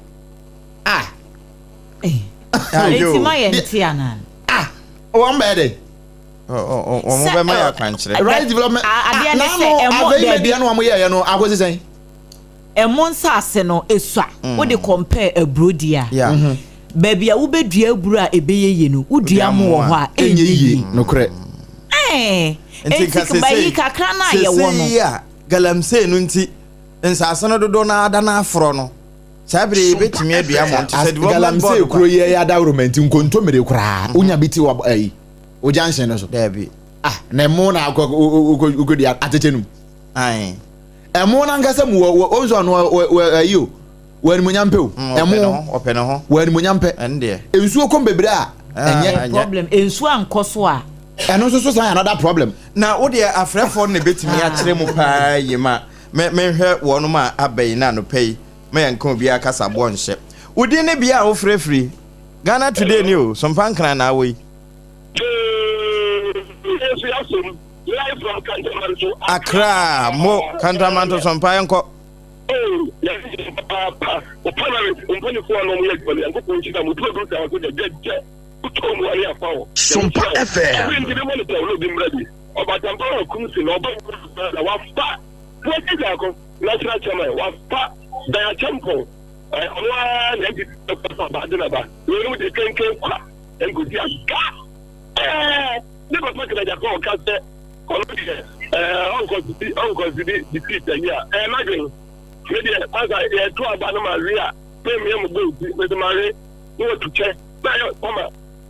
enti ma ye ntiana o mbede mo be ma ya kwanchire Rice Development ade ne se emo de bia no ye no agosi sen emo nsase no esua wo de compare abrodia baby a wo bedua aburu a ebeyeye no wodua mo wo ho a enyeyi no kre enti bayi kakra na ye wo no galamse no nti nsase no dodo na ada na afro no sabire betimi adua mo nti se development board galamse kro ye ya development nkontomere kra unya biti wa ayi o jansen no so debi na mo na ukodi atechenum emo na ngasa mu onzo no ayo wani munyampe emo opene ho wani munyampe ende ensuo kom bebre a enye problem ensuo ankoso a eno so say another problem na wo de afrefo na betimi a kire mu pa yema me hwe wono ma abai na no pei me yanka obi akasa bo nhye udi ne bia wo frefri Ghana Today ni o sompa nkran na awoyi live from Kantamanto Accra mo Kantamanto sompa yanko Sompa FM. Uncle defeat yeah. Imagine maybe as I two about Maria, maybe with Marie, no to check. Now,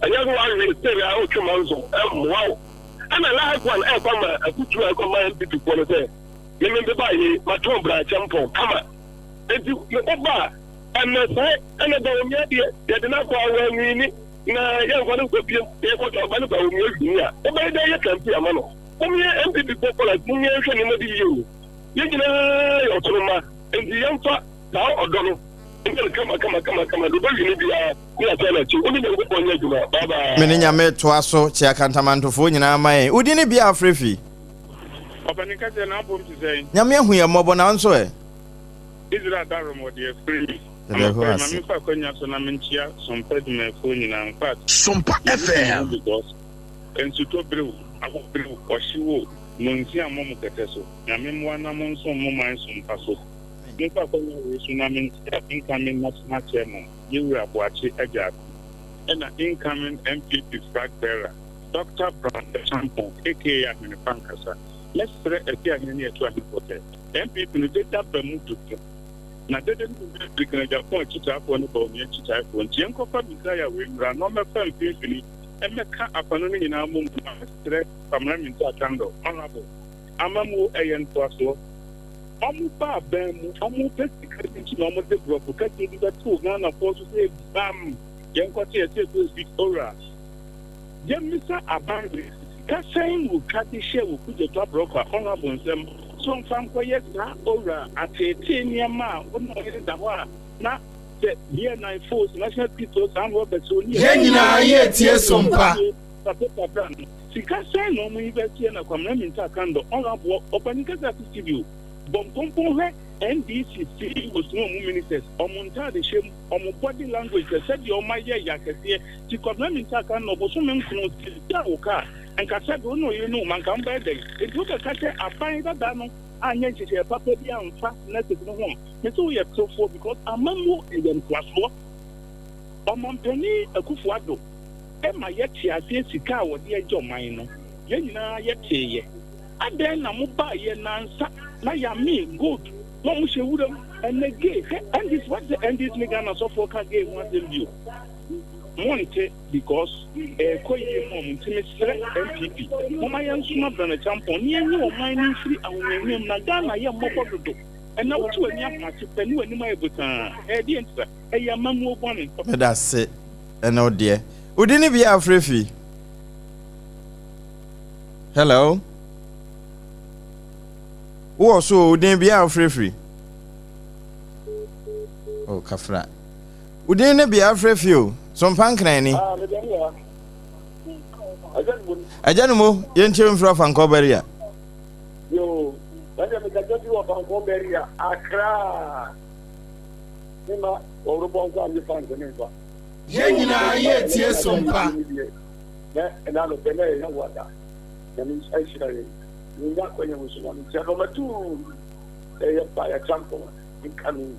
a young one will say, I come on, wow. And I like one, I put you a command to quality. Remember by my tomb branch, come on. And you over. And I don't yet, they did not go away. Now, young one could be able to abandon you. Every day you can see a man. Only empty people like me, you. You know, Otoma, and the young fat now or don't. Come on. The baby need to be Meninya me toaso chia kantamanto fo nyina mai udini bia afrefi Obanika je na bom ti say nyame hu ye mobo na nso Israel daromo de free The who has I'm fa konya so na menchia sompa de me fo nyina in fact Sompa FM because ensuto brew akobrew oshiwo nonsi amomo keteso nyame mwa na mo nso mo man sompa so Nipa konya we tsunami incoming national chairman Yewu Abuachi Ejaku and incoming MPP flag bearer Dr. Brown Champon aka Ahene Pankasa. Let's try a year to a hotel. MPP no data bemutu. Na dede no be kan Japan chita ko no ba mi chita ko ntien ko fa bi kaya we ra no me fa mfini e me ka apano ni na mo try family min to atando honorable amamu eyen to aso Amupa bemu, amu pesi kati na amu de bropo kati di batu Ghana force say bam yenkwati ete to Victoria. Yemisa abandre kasain wo kati she wo kuje to broka honorable nsem so mfam koye na ora atete niama ono yire da ho na the year 9 force national people and Robert Oni Yenyina ye tie sompa sika sain no mu ibeti na kwamna minta kando honorable obanika za TV Bompompo NDC was no ministers omunta de shem body language said your my ya kese ti government aka no bo so men kunu ti oka enka said no you know man kan buy dem e do ka kase afan da no anya chiche papa bi amfa na te no hom me so ye trofo because amamu e dem kwaso omompani akufu ado e ma ye ti ase sika wo de ejo man no ye nyina ye teye aden na mo ba ye nansa na ya me good no mo shewuram and again and this what the end this nigga na so for ka game one them you monte because koye mom ntime sere MPP mama yan suma brana champion ni enyi o man ni free awonwem na Ghana ye mobbo dodo and na wotu ani apati pani wani ma ebutan di enta ya mamu ogbon me da se eno de udini bia afrefi hello Wo so udin bia afrefi Oh kafra udin ne bia afrefi o so pankran ni ajanu mo yenche mfra fankoberia yo baje me kaje wa fankoberia akra nima Obrempong am fan ne ba Yenyina ye tie sompa na no bele ya wada yani aishira Ninga kwenye musulmani chakoma tu ya pa ya champo ikani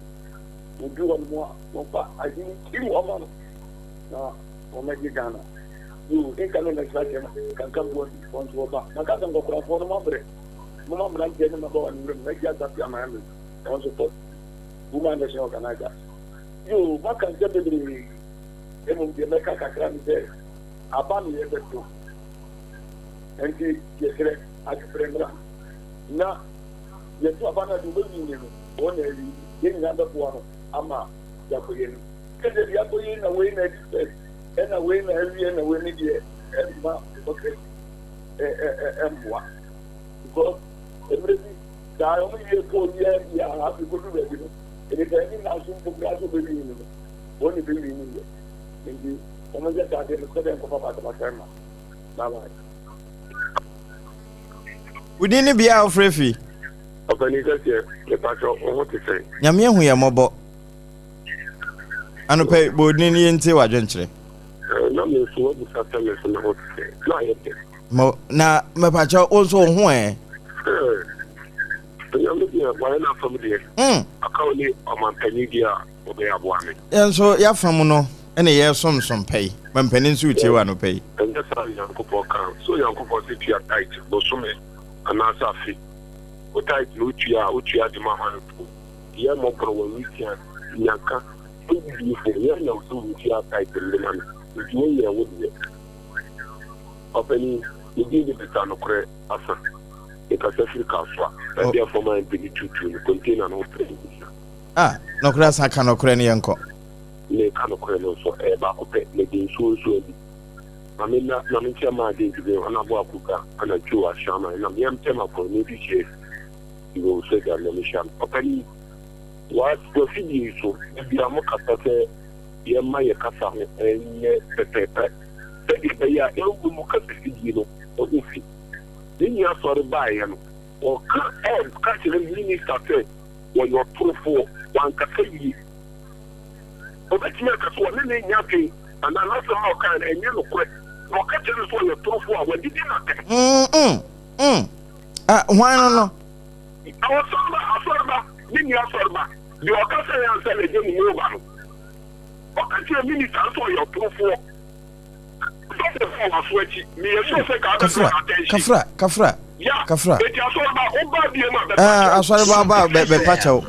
mudua mwa ajini kimu amano na omegi Ghana yu ikani na chake kankambo fonto oba nakata ngokura fono mabre mama mranje na mabawa ni mreja tapi amani on support woman national Canada yu maka njebeli emu meka kakra ni de abami yebeto enti yekre akpremra na yetu abana du bebi ni no ona ri yen na da puano ama ya ko yen kede ya ko yen na we na dispe na we na ri na we ni de ma okay emwa because everything da o mi ye ko ya ha bi ko du bebi no ene ka ni na sun pu ga so bebi ni no oni bebi ni ye ndi o mo ja ta de ko den ko papa ta ma bye udini bia afrefi Obanika se le pacho o ho te sei nyame hu ye mobo anope bodini yente wadwenkyere na me so bu sasa me so na ho te sei na ye mo na me pacho also ho nyame bia wa na fam de akawni o mampani dia o be aboa me enso ya fam no ene ye som pay mampani nso utie wa no pay and that's how Yankopo can so Yankopo sit here tight bo so me anasafi o title utua de ma han to ye mo pro wa weekend nyaka to bi fo ye na so utua title le na utua ye wo de openi idi de beta no kre asa e ka se Africa so e dey for my big tutu container no pre no kre asa ka no kre ne yenko le ka no kre no so e ba ko pe le din so bi amina na mincha ma de de ana bo akuka ana chu ashama na miem tema ko ni bi che go se ga le misham opani what procedure so bi amoka pete ye ma ye kasa ho enye pepepe pe ya e wo mu ka procedure no o fi ni ya so re ba ye no o ka chile minister te wo yo profo wan ka yi o ba tiya ka so ne nya ke ana na so ma ka enye no kwe no ka chile so yo profo a wa didi na ke why no asorba ni asorba the okasa ya say le dem no ba no okasa minister so your profo so for aswechi me so say kafra eti asorba o ba bi ma asorba ba be pacho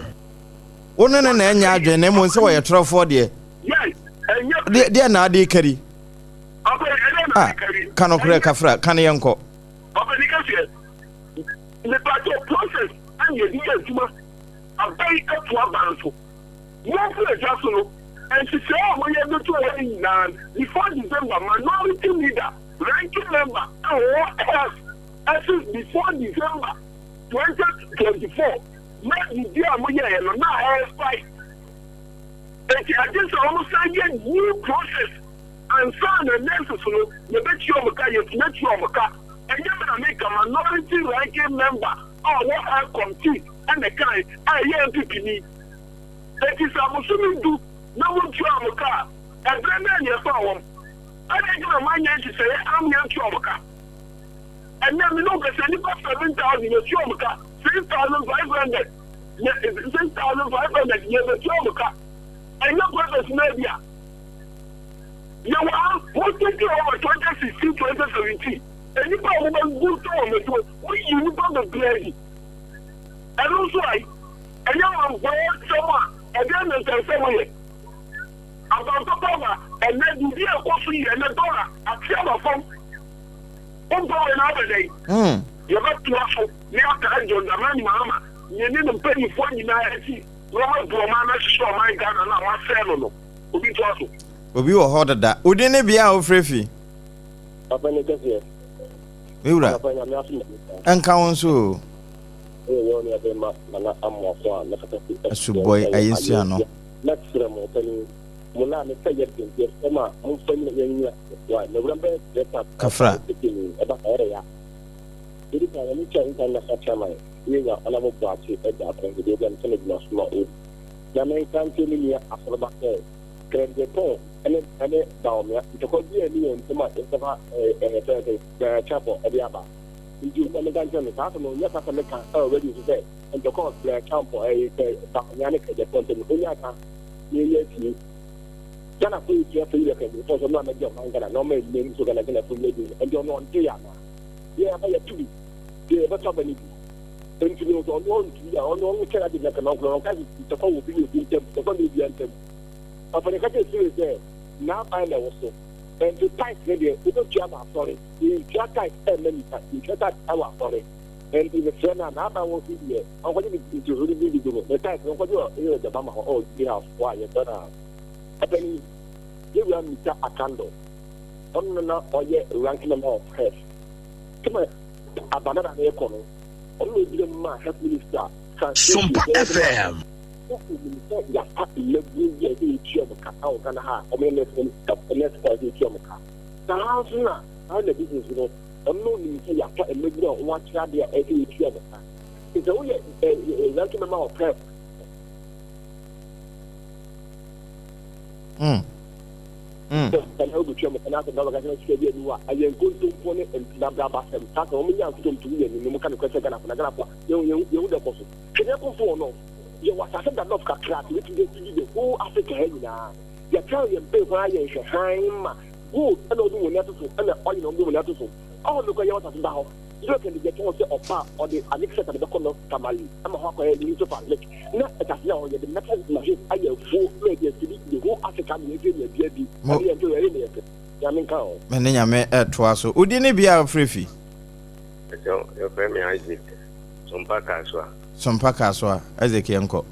wonu ne na nya adwen na mo se wo ye trofo de yes de na ade kari kanokure kafra kan yenko obeni ka se le pato process and you dey juma abai ka to abanso mo feel just no and she say oh we do to any na before December minority leader ranking member as before December 2024 na the dia mo ye no na fight and I just almost say new process and son and nurses no the bet you maka you make you maka and you gonna make a minority ranking member what I compete and the guy I hear people need it is a Muslim do no one to maka and then you saw I think my man to say I'm young to maka and then we know that anybody 7,000 you maka 6,500 6,500 you maka and no brothers media you are what did you over 2016 2017 and you probably go to we you the bloody and also and you are going someone and then there's somewhere about the power and then you hear coffee and the dollar at the phone another day you got to also now to hand the money mama you need to pay for you now see Robert Bromana show my gun and I sell no obi to also obi wo ho dada odi ne bia o frefi papa ne kase Miura papa nya me afi enka won so yo ne be ma na ammo so na kata asuboy ayesu ano na tsira mo tani mo na me taye de sama mo fani ne nya wa na wura be ta kafra e ba ere ya idi ka ni cha inta na kata mai yega ala mo ba ci e da ko de ben tele na suma o ya me kan ti ni ya afroba ke krende to ene dawo me to ko bi ni en tuma e ta e chapo e dia ba ndi ko me dan jame ta no nya ta me kan already so say en to ko bla chapo e ta nya ne ke de ponte ni nya ta ni ye ti jana ko ti ya fe ya ke to so no me jo man kana no me ni so kana kana fu ni en jo no nti ya na ye ba ya tubi ye ba ta ba ni en ti no so no nti ya no no kera de kana no ka ti ko wo bi ni tem to ko ni bi an tem after the case say now find the also and the tight radio we don't jam our sorry the tight many you that our sorry and the friend now I want to here I want to to really be the tight no what you the mama oh you have why you don't happen you will meet a candle on na oye ranking number of press come abana na ekono on we be ma health minister SOMPA FM ya papi lebu ya di chiomuka au kana ha omene next party chiomuka na the business no no ni ya pa lebu no wa cha dia e di chiomuka is o ye ranking member of prep kan ho chiomuka na ka ga na chike dia nuwa ayen gonto pone en bla ba sem ta ko ominya kutomtu ye ni mo kan ko se kana na kwa ye de koso kenya ko fo no you was a set of crack which is the whole Africa now. You tell your pay for your time. Good, and all do not to and all you know do not to. Oh, look at your about so can get on the opa or the Alexa and the corner family. I'm a hawker in the public. Not at now, the metal machine. I have 4 ladies to the whole African Union, baby. Yamin Cow. Menanyame twaso. Udini bia frefi. Your family Isaac. Sompa Kaswa. Sompa Kaswa. Isaac yanko.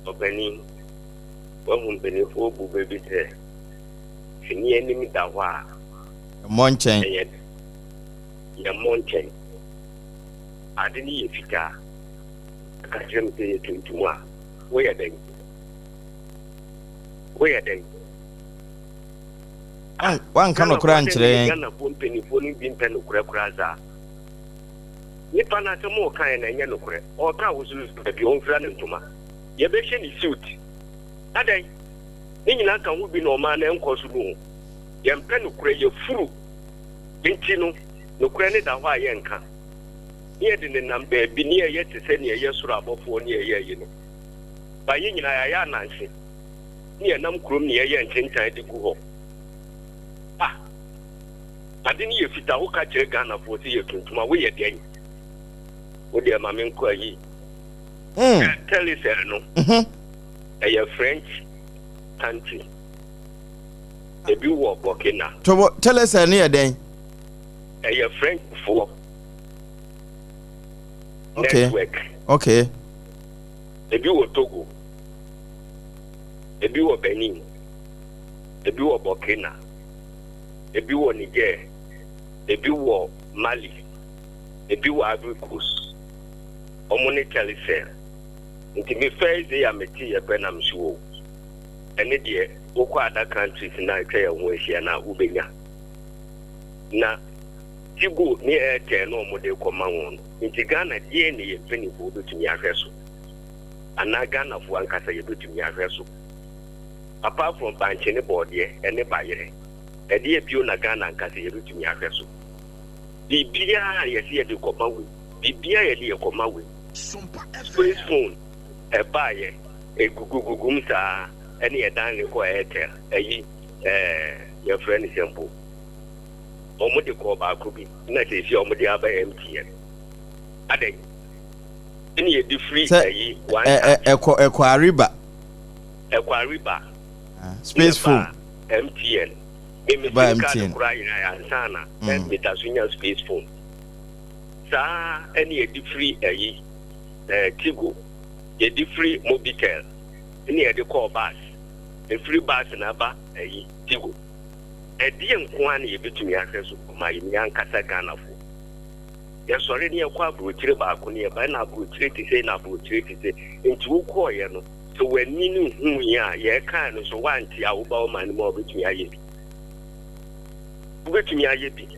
Opening. One who benefit for baby there. She near enemy dawa. Monchen. Ya monchen. Adini yefika. Akajem te tuntumwa. Where then? One cannot crunch rain. Gana company phoning bin pen ukuraza. Nipa na temo kan na nya nokure. O ka wo su be on fra ne ntuma. Ye be hye ni suit. Adan. Ni nyina kan wo bi no ma na enkoso no. Ye mpe nokure ye furu. Binti no nokure ne da ho aye nka. Ye de ne nam be bi ne ye te se ne ye soro abofo ne ye ye no. Ba ye nyina ya nanse. Ni nam krom ne ye nchentan de gu ho. Adini ye fita wo ka kire Ghana fo se ye tuntuma we ye den wo de ma men ko yi tell us no a French country e bi wo Burkina to tell us any den a French for okay e bi wo Togo e bi wo Benin e bi wo Burkina e bi wo Niger ebi wo Mali ebi wo Ivory Coast omoni kalise nti me first day ameti ye benam suwo ene de okwa other countries na twa ye ho ehia na ubenya na tigo ni ete no omode koma won nti Ghana die ne ye peni fo do tumi ahweso ana Ghana fo ankasa ye do tumi ahweso apart from banche ne bode ene bayere edi ebio na Ghana ankasa ye do tumi ahweso bibia ye de komawe bibia ye de komawe space phone e baye e gugugugum sa ene ye dan le ko Airtel eyi your friend simple omo de ko ba ko bi na se fi omo de aba MTN ade ene ye di free eyi ekwa ariba space phone MTN ba MTN kura ina ansana metasunya space phone sa any di free ayi Tigo ye di free Mobitel any e di call bus the free bus na ba ayi Tigo e di enko an ye betumi ahweso ma yimi ankasa Ghana fo ye sori ne ekwa brochire ba ko ne ba na brochire ti sei na brochire ti sei enti wo ko ye no so wani ni hu ya ye kan no so wanti a wo ba o man mo betumi aye betumi aye bi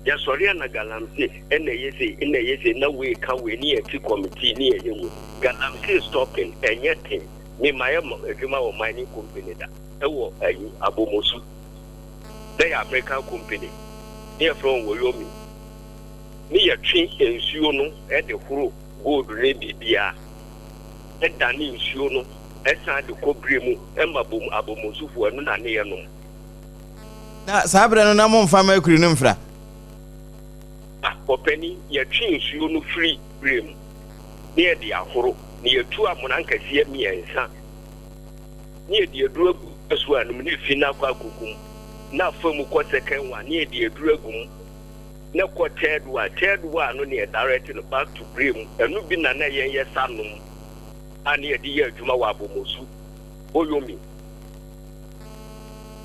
ya sori na galamse ene yese na we ka we ni eti committee ni eye mu galamse stopping anything me maye eduma wo mining company da ewo ayi abomosu they American company near from Woyomi ni ya twi ensuo no e de horo gold re bibia e dani ensuo no e san de kobre mu e mabom abomosu fu anu na ne ye no na sabre no na mo mfa ma akuri no mfra openi ya twi ensuo no free brem ni e de ahoro ni ya tu amona nkase miensa ni e de duro asu anu ni fi na kwa kukum na famu ko second one ni e de duro agum na ko third one no ni e direct no back to brem enu bi na yen ye sanum ani e de ye adwuma wa abomosu Woyomi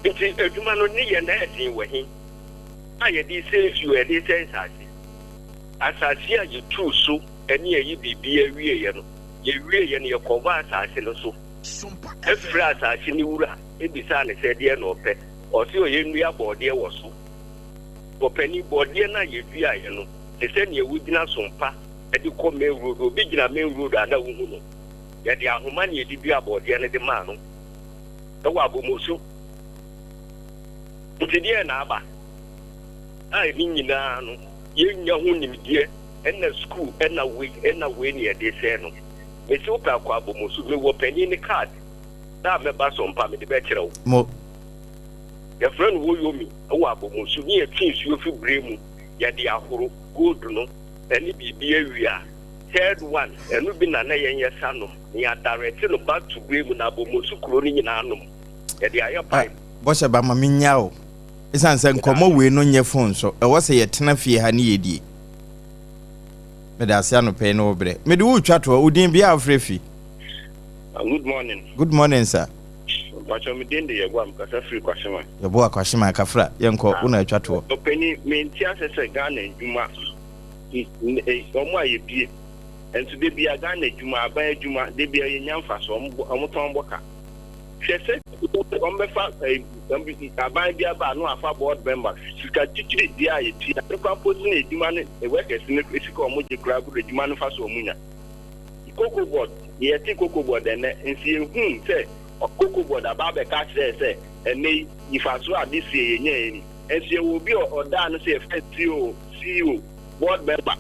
nti adwuma no ni ye na edin wahin aye di sensu e di sensasi asasi a ye tu so eni ayi bibia wie ye no ye wie ye ne ye kova asasi no so efra asasi ni wura ebisa ne se de no pe o si o ye nua bode wo so openi bode na ye dua ye no se se ne wugina sompa e di ko me road obi gina me road ada wo hu no ye de ahoma ne ye di dua bode ne de ma no e wa abomosu nti de na aba ai ni nyina no ye nya hu nimdie ena school ena we ni e de se no me si opa kwa abomosu me wo pani ni card da me ba so mpa me de be kire wo mo ya friend Woyomi wo abomosu ni e twi su ofi bremu yɛde ahoro gold no ɛne biribi awia third one ɛno bi na yɛnyɛ sa nom ya direct no back to grave na bomosu kuro ni nyina nom yɛde ayɛ pipe bɔhyɛ ba ma menya o isan sɛ nkɔmɔ wei no nyɛ phone so ɛwɔ sɛ yɛtena fie ha ne yɛdie mede ase anɔpɛ no obrɛ mede wo twa to odin bia afrefi good morning sir Bacho me den de yegwa mkasa free kwashima. Yebo akwashima akafra yenko una atwa to. Openi me ntia sese Ghana edwuma. Omo ayebie. Entu de bia Ghana edwuma aban edwuma de bia yenyamfa so omo ton boka. Hwese ombefa aban bia ba no afa board member. Sika titiri dia yeti. Akwa posi na edwuma ne workers ne sika omo je kura bu edwuma no fa so omunya. Cocoa board yeti cocoa board ene ensi ehun se Cocoa board about the catch there say and may if I saw this year and she will be or done say CEO board member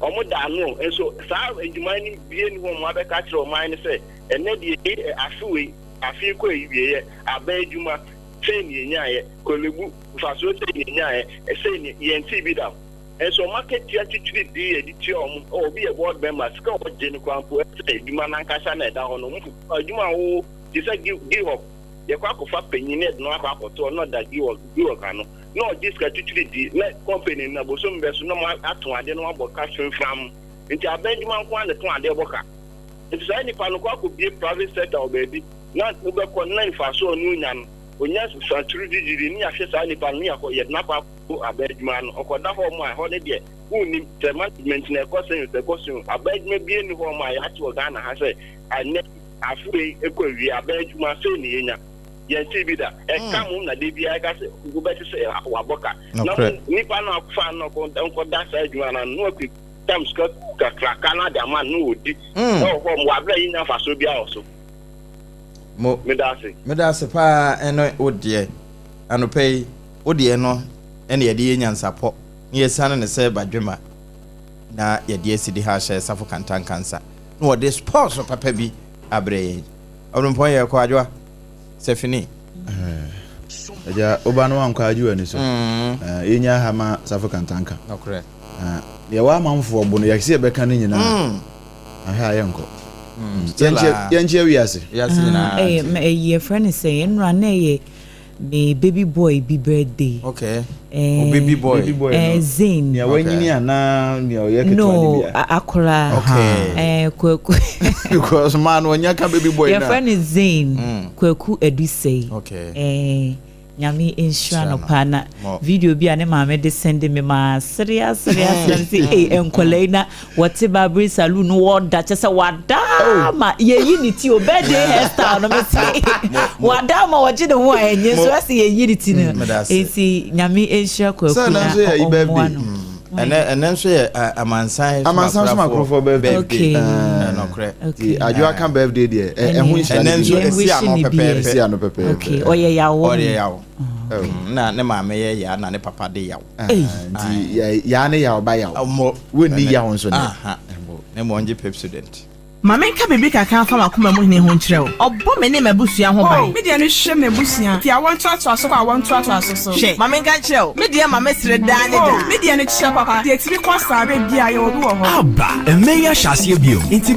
or more than no and so you might be one mother catch or mine say and then the I feel quay I beg you ma saying ye Kolibu if I saw saying YNT be down and so market actually be or be a board member score Jenny Crampo you man and down or you know you say give up. You can't go for penny net, no, not that you are cano. No, this actually let company in the some best no more at one, I don't know about cash from into a Benjamin one the one they work. It's any panoqua could be a private sector, baby. Not over connect for so noon. When yes, true digit, access any pania for yet not a Benjamin or that for my holiday. Who need the management in a costume, a bed may be in for my actual Ghana has said, I never. Afwe ekwe abeg ma se ni enya yenti bi da e kam na de bi aga se go beti se waboka na nipa na fa no ko da sa adwuma na no akwi tam ska kraka na da man no odi no ko mo abra yin fa so bia oso mo medase pa eno odie anopei odie no ene ye de nyansapo ne yesane ne se badwema na ye de asidi ha hye safo kantan kansa no wo de sports papa bi abre obrempong ye ko adwoa sefini eja obano wankwa adwoa ni so yenya ha ma safo kantanka okre ye wa manfo obo no yakse be kan nyina aha yenko yenche wiase nyina ye friend say enra na ye me baby boy be birthday okay baby boy Zain ya wanyini ana ne oyeke to ani bia akora okay kwaku because man wanyaka baby boy na your friend is Zain kwaku edusei okay nyame insure no pana video bi ane maame de send me ma serious say enkolena what babri salon no da chese wada ma ye unity obede hairstyle no me say wada ma waje de ho enye so say ye unity no esi nyame insure kwaku na so ye birthday and so ye amansan so makrofo birthday no correct adwoa kan birthday there ehun hia and so esi ano pepe okay oye yawo na ne maame ye ya na ne papa de yawo nti ya ne yawo ba yawo woni yawo nso ne mo nje pep student Mama nka bebe kaka fa makoma mu hene ho nkyerɛw ɔbɔ me ne mabusua ho ban me de no hwɛ mabusua ti awon to aso so awon to aso so hwɛ mama nka kyerɛw me de mama sire da ne da me de no kyerɛ papa de ekiri kɔ sabe bia ye obi wɔ hɔ aba emeya hyase bio nti